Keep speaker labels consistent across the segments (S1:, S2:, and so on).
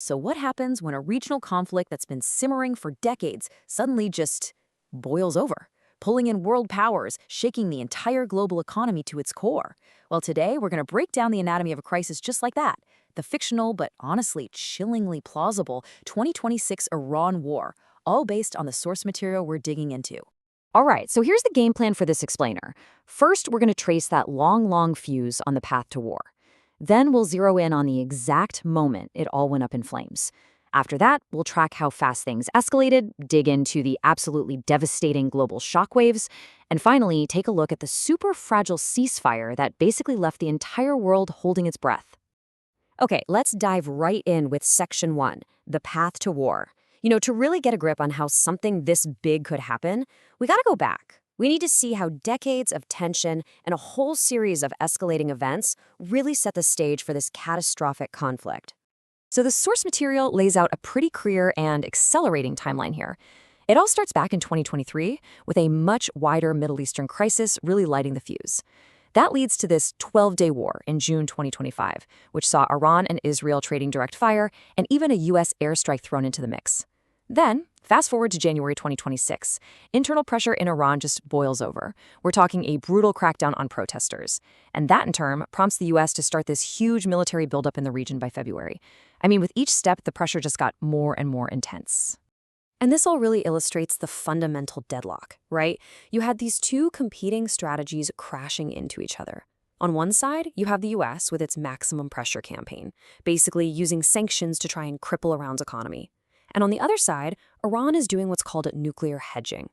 S1: So what happens when a regional conflict that's been simmering for decades suddenly just boils over, pulling in world powers, shaking the entire global economy to its core? Well, today we're going to break down the anatomy of a crisis just like that, the fictional but honestly chillingly plausible 2026 Iran war, all based on the source material we're digging into. All right, so here's the game plan for this explainer. First, we're going to trace that long fuse on the path to war. Then we'll zero in on the exact moment it all went up in flames. After that, we'll track how fast things escalated, dig into the absolutely devastating global shockwaves, and finally take a look at the super fragile ceasefire that basically left the entire world holding its breath. Okay, let's dive right in with Section 1, the path to war. To really get a grip on how something this big could happen, we gotta go back. We need to see how decades of tension and a whole series of escalating events really set the stage for this catastrophic conflict. So the source material lays out a pretty clear and accelerating timeline here. It all starts back in 2023 with a much wider Middle Eastern crisis really lighting the fuse. That leads to this 12-day war in June 2025, which saw Iran and Israel trading direct fire and even a U.S. airstrike thrown into the mix. Then, fast forward to January 2026, internal pressure in Iran just boils over. We're talking a brutal crackdown on protesters. And that, in turn, prompts the U.S. to start this huge military buildup in the region by February. I mean, with each step, the pressure just got more and more intense. And this all really illustrates the fundamental deadlock, right? You had these two competing strategies crashing into each other. On one side, you have the U.S. with its maximum pressure campaign, basically using sanctions to try and cripple Iran's economy. And on the other side, Iran is doing what's called nuclear hedging.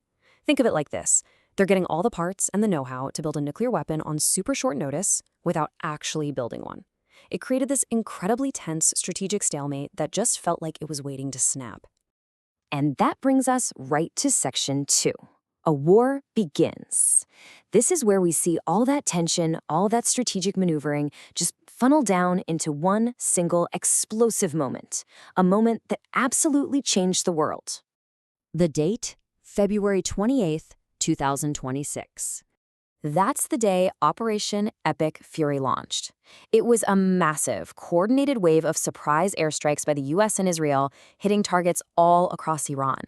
S1: Think of it like this. They're getting all the parts and the know-how to build a nuclear weapon on super short notice without actually building one. It created this incredibly tense strategic stalemate that just felt like it was waiting to snap. And that brings us right to Section 2. A war begins. This is where we see all that tension, all that strategic maneuvering just funnel down into one single explosive moment, a moment that absolutely changed the world. The date, February 28th, 2026. That's the day Operation Epic Fury launched. It was a massive, coordinated wave of surprise airstrikes by the US and Israel, hitting targets all across Iran.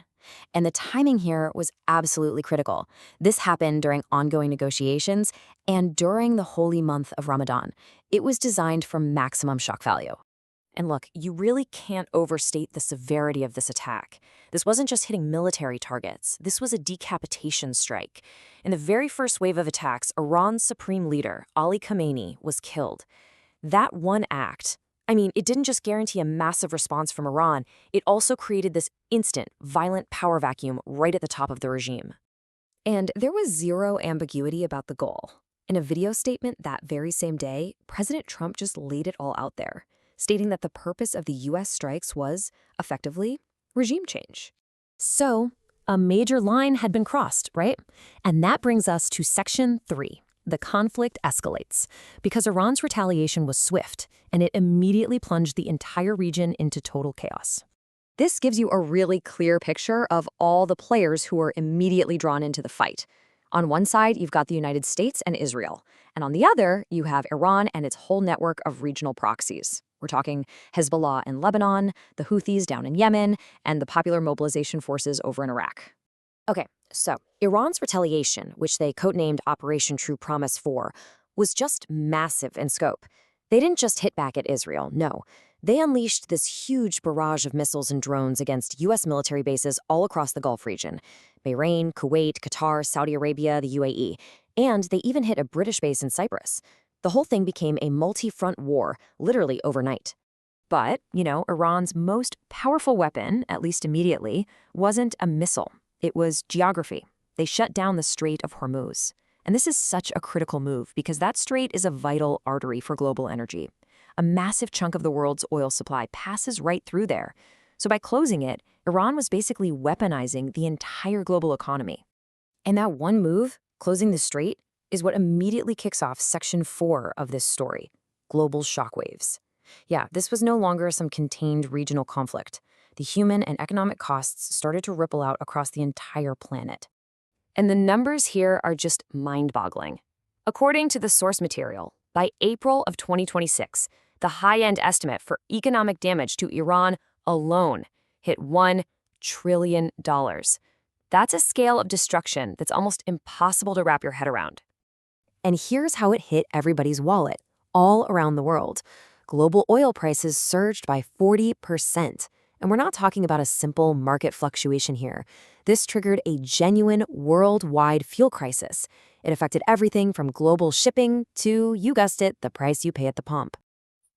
S1: And the timing here was absolutely critical. This happened during ongoing negotiations and during the holy month of Ramadan. It was designed for maximum shock value. And look, you really can't overstate the severity of this attack. This wasn't just hitting military targets. This was a decapitation strike. In the very first wave of attacks, Iran's supreme leader, Ali Khamenei, was killed. That one act, it didn't just guarantee a massive response from Iran, it also created this instant, violent power vacuum right at the top of the regime. And there was zero ambiguity about the goal. In a video statement that very same day, President Trump just laid it all out there, stating that the purpose of the U.S. strikes was, effectively, regime change. So, a major line had been crossed, right? And that brings us to Section 3. The conflict escalates, because Iran's retaliation was swift, and it immediately plunged the entire region into total chaos. This gives you a really clear picture of all the players who were immediately drawn into the fight. On one side, you've got the United States and Israel, and on the other, you have Iran and its whole network of regional proxies. We're talking Hezbollah in Lebanon, the Houthis down in Yemen, and the Popular Mobilization Forces over in Iraq. Okay, so Iran's retaliation, which they codenamed Operation True Promise 4, was just massive in scope. They didn't just hit back at Israel, no. They unleashed this huge barrage of missiles and drones against U.S. military bases all across the Gulf region. Bahrain, Kuwait, Qatar, Saudi Arabia, the UAE. And they even hit a British base in Cyprus. The whole thing became a multi-front war, literally overnight. But, Iran's most powerful weapon, at least immediately, wasn't a missile. It was geography. They shut down the Strait of Hormuz. And this is such a critical move because that strait is a vital artery for global energy. A massive chunk of the world's oil supply passes right through there. So by closing it, Iran was basically weaponizing the entire global economy. And that one move, closing the strait, is what immediately kicks off Section 4 of this story, global shockwaves. Yeah, this was no longer some contained regional conflict. The human and economic costs started to ripple out across the entire planet. And the numbers here are just mind-boggling. According to the source material, by April of 2026,
S2: The high-end estimate for economic damage to Iran alone hit $1 trillion. That's a scale of destruction that's almost impossible to wrap your head around.
S1: And here's how it hit everybody's wallet, all around the world. Global oil prices surged by 40%. And we're not talking about a simple market fluctuation here. This triggered a genuine worldwide fuel crisis. It affected everything from global shipping to, you guessed it, the price you pay at the pump.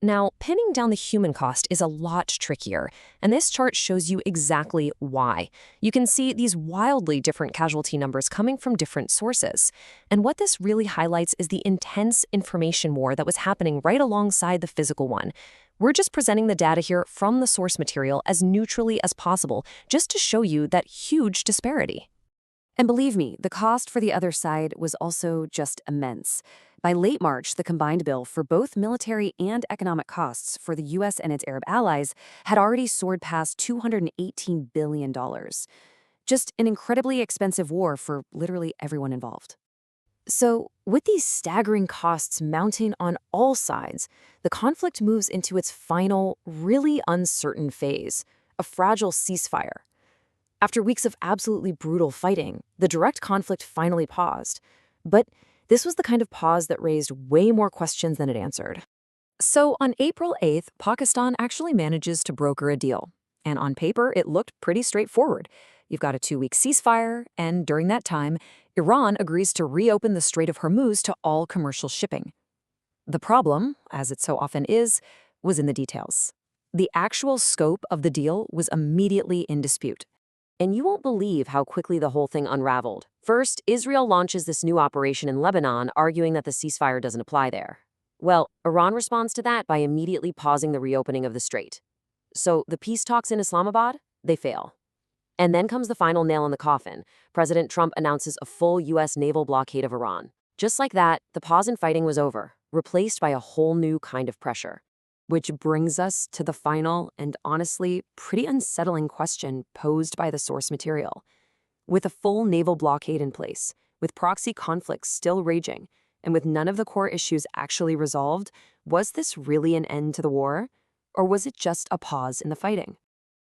S2: Now, pinning down the human cost is a lot trickier, and this chart shows you exactly why. You can see these wildly different casualty numbers coming from different sources. And what this really highlights is the intense information war that was happening right alongside the physical one. We're just presenting the data here from the source material as neutrally as possible, just to show you that huge disparity.
S1: And believe me, the cost for the other side was also just immense. By late March, the combined bill for both military and economic costs for the U.S. and its Arab allies had already soared past $218 billion. Just an incredibly expensive war for literally everyone involved. So, with these staggering costs mounting on all sides, the conflict moves into its final, really uncertain phase, a fragile ceasefire. After weeks of absolutely brutal fighting, the direct conflict finally paused. But this was the kind of pause that raised way more questions than it answered. So on April 8th, Pakistan actually manages to broker a deal. And on paper, it looked pretty straightforward. You've got a 2-week ceasefire, and during that time, Iran agrees to reopen the Strait of Hormuz to all commercial shipping. The problem, as it so often is, was in the details. The actual scope of the deal was immediately in dispute. And you won't believe how quickly the whole thing unraveled. First, Israel launches this new operation in Lebanon, arguing that the ceasefire doesn't apply there. Well, Iran responds to that by immediately pausing the reopening of the strait. So the peace talks in Islamabad, they fail. And then comes the final nail in the coffin. President Trump announces a full U.S. naval blockade of Iran. Just like that, the pause in fighting was over, replaced by a whole new kind of pressure. Which brings us to the final and honestly pretty unsettling question posed by the source material. With a full naval blockade in place, with proxy conflicts still raging, and with none of the core issues actually resolved, was this really an end to the war? Or was it just a pause in the fighting?